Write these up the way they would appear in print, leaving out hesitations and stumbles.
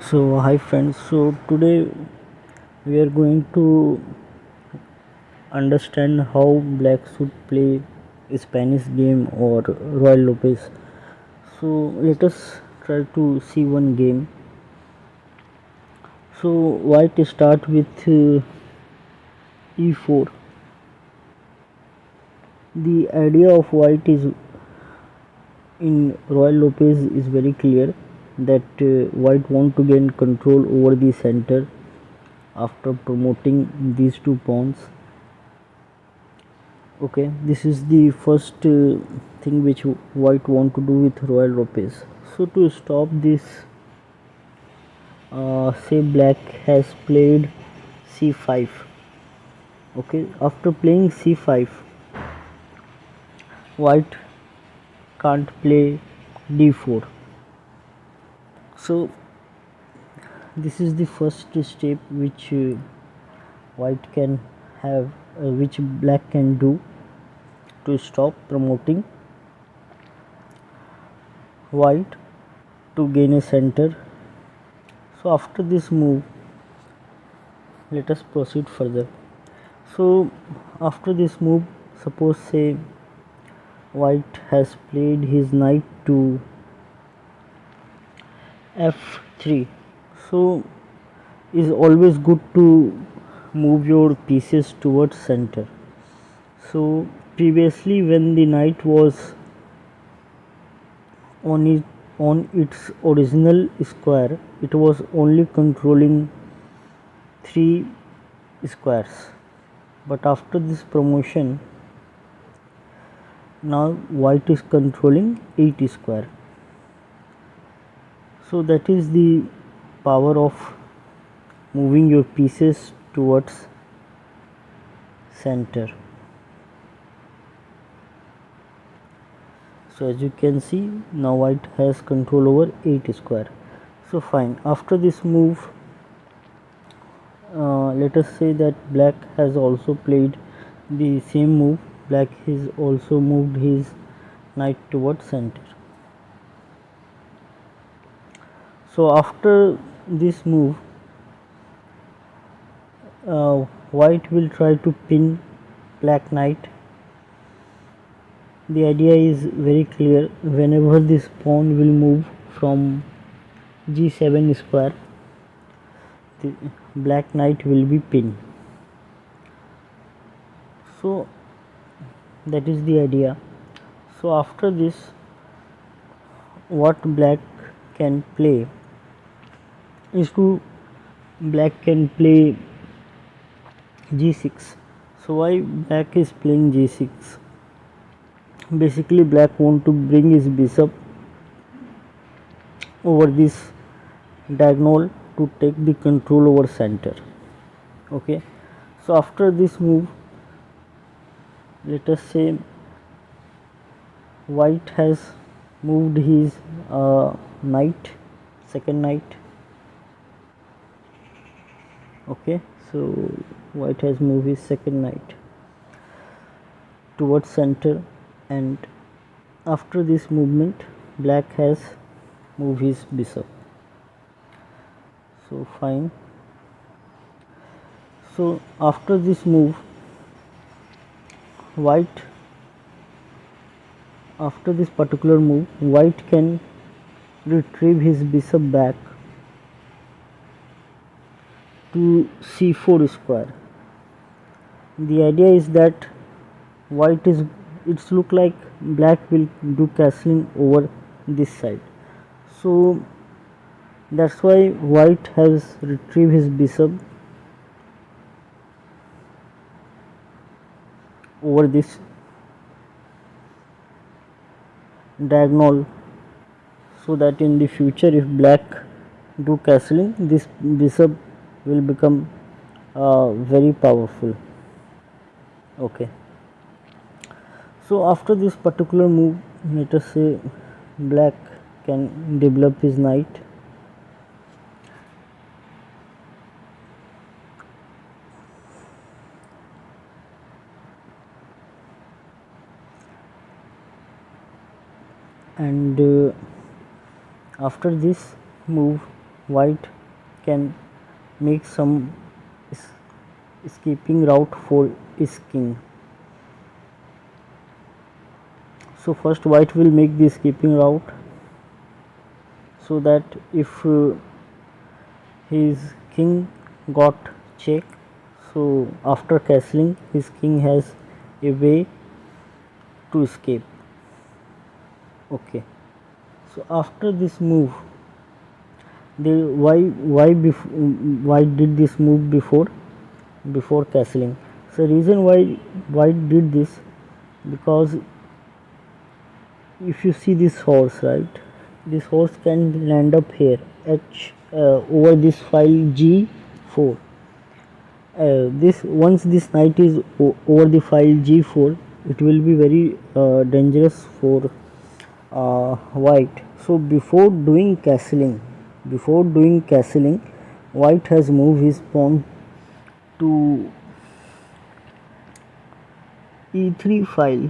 So hi friends, so today we are going to understand how black should play a Spanish game or Royal Lopez. So let us try to see one game. So white start with e4. The idea of white is in Royal Lopez is very clear that white want to gain control over the center after promoting these two pawns. Okay, this is the first thing which white want to do with Royal Lopez. So to stop this, say black has played c5. Okay, after playing c5, white can't play d4. So this is the first step which white can have, which black can do to stop promoting white to gain a center. So after this move, let us proceed further. So after this move, suppose say white has played his knight to f3. So is always good to move your pieces towards center. So previously when the knight was on its original square, it was only controlling 3 squares, but after this promotion, now white is controlling 8 square. So that is the power of moving your pieces towards center. So as you can see, now white has control over 8 square. So fine, after this move, let us say that black has also played the same move. Black has also moved his knight towards center. So after this move, white will try to pin black knight. The idea is very clear. Whenever this pawn will move from g7 square, the black knight will be pinned. So that is the idea. So after this, what black can play is to black can play g6. So why black is playing g6? Basically black want to bring his bishop over this diagonal to take the control over center. Okay, so after this move, let us say white has moved his knight, second knight. Okay, so white has moved his second knight towards center, and after this movement black has moved his bishop. So fine. So after this move, white, after this particular move, white can retrieve his bishop back to c4 square. The idea is that white is, it's look like black will do castling over this side. So that's why white has retrieved his bishop over this diagonal, so that in the future if black do castling, this bishop will become very powerful. Okay, so after this particular move, let us say black can develop his knight. And after this move, white can make some escaping route for his king. So first white will make the escaping route, so that if his king got check, so after castling his king has a way to escape. Okay, so after this move, they why did this move before castling? So reason why white did this, because if you see this horse, right, this horse can land up here over this file g4. This once this knight is over the file g4, it will be very dangerous for white. So before doing castling, white has moved his pawn to e3 file,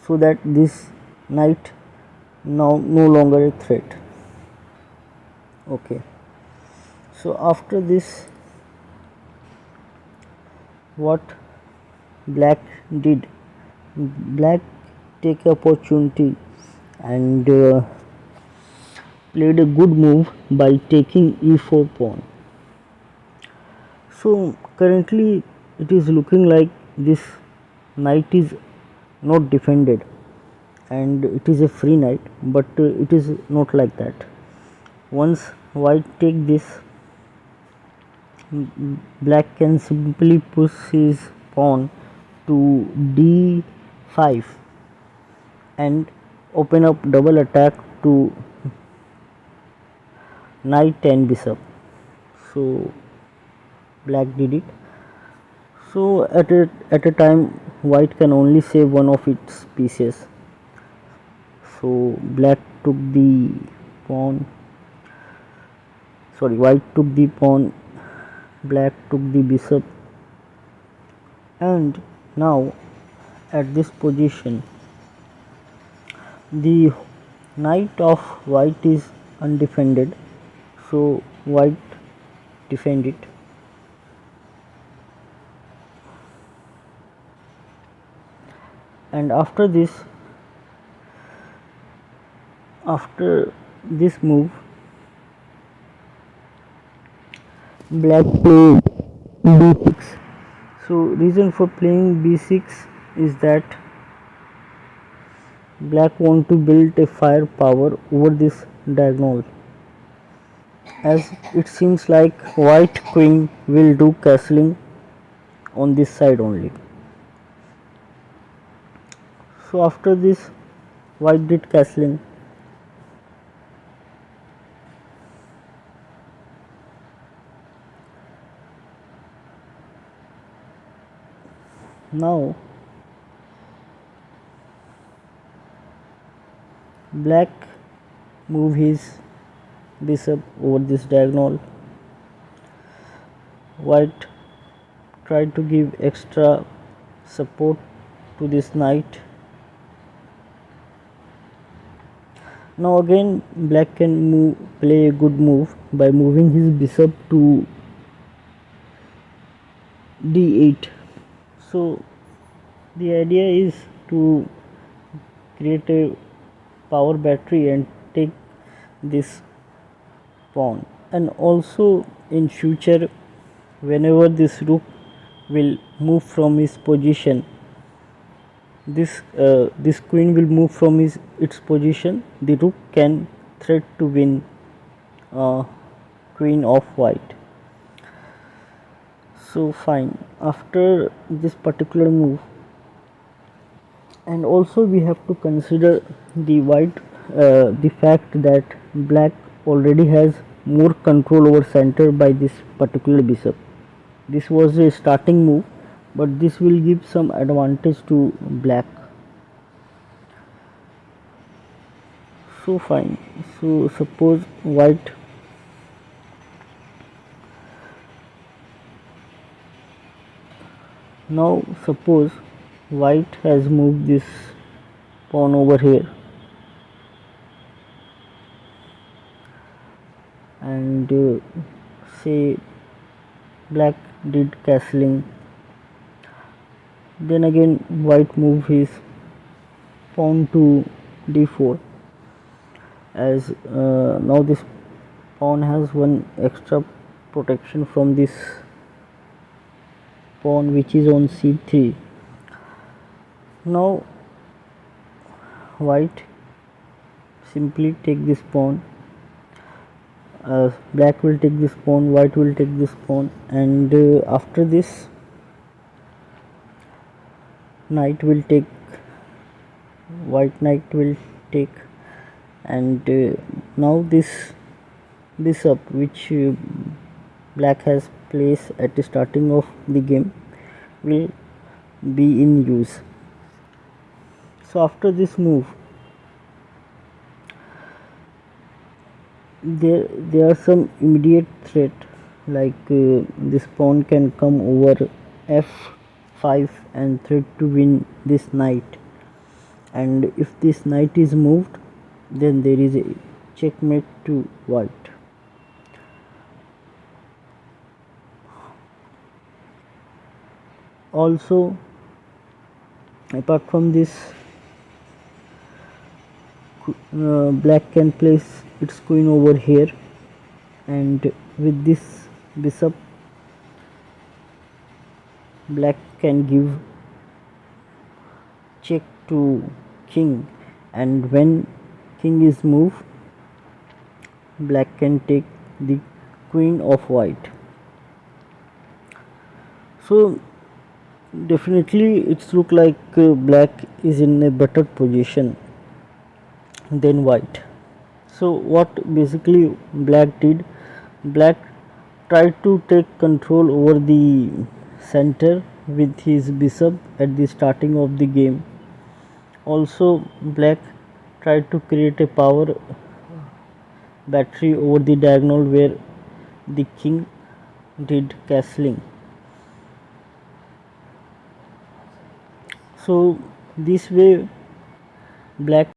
so that this knight now no longer a threat. Okay, so after this, what black did, black take opportunity and played a good move by taking e4 pawn. So currently it is looking like this knight is not defended and it is a free knight, but it is not like that. Once white take this, black can simply push his pawn to d5 and open up double attack to knight and bishop. So black did it. So at a time white can only save one of its pieces. So black took the pawn, sorry, white took the pawn, black took the bishop, and now at this position the knight of white is undefended, so white defend it. And after this move, black played b6. So reason for playing b6 is that black want to build a firepower over this diagonal, as it seems like white queen will do castling on this side only. So after this white did castling. Now black move his bishop over this diagonal. White tried to give extra support to this knight. Now again black can play a good move by moving his bishop to d8. So the idea is to create a power battery and take this pawn, and also in future whenever this rook will move from his position, this queen will move from its position, the rook can threat to win queen of white. So fine, after this particular move, and also we have to consider the fact that black already has more control over center by this particular bishop. This was a starting move, but this will give some advantage to black. So fine, so suppose white now suppose white has moved this pawn over here, and and say black did castling. Then again white move his pawn to d4, as now this pawn has one extra protection from this pawn which is on c3. Now white simply take this pawn, black will take this pawn, white will take this pawn, and after this knight will take, white knight will take, and now this bishop which black has placed at the starting of the game will be in use. So after this move there are some immediate threat, like this pawn can come over f5 and threat to win this knight, and if this knight is moved then there is a checkmate to white. Also apart from this, black can place its queen over here, and with this bishop black can give check to king, and when king is moved black can take the queen of white. So definitely it's look like black is in a better position than white. So what basically black did, black tried to take control over the center with his bishop at the starting of the game. Also black tried to create a power battery over the diagonal where the king did castling. So this way black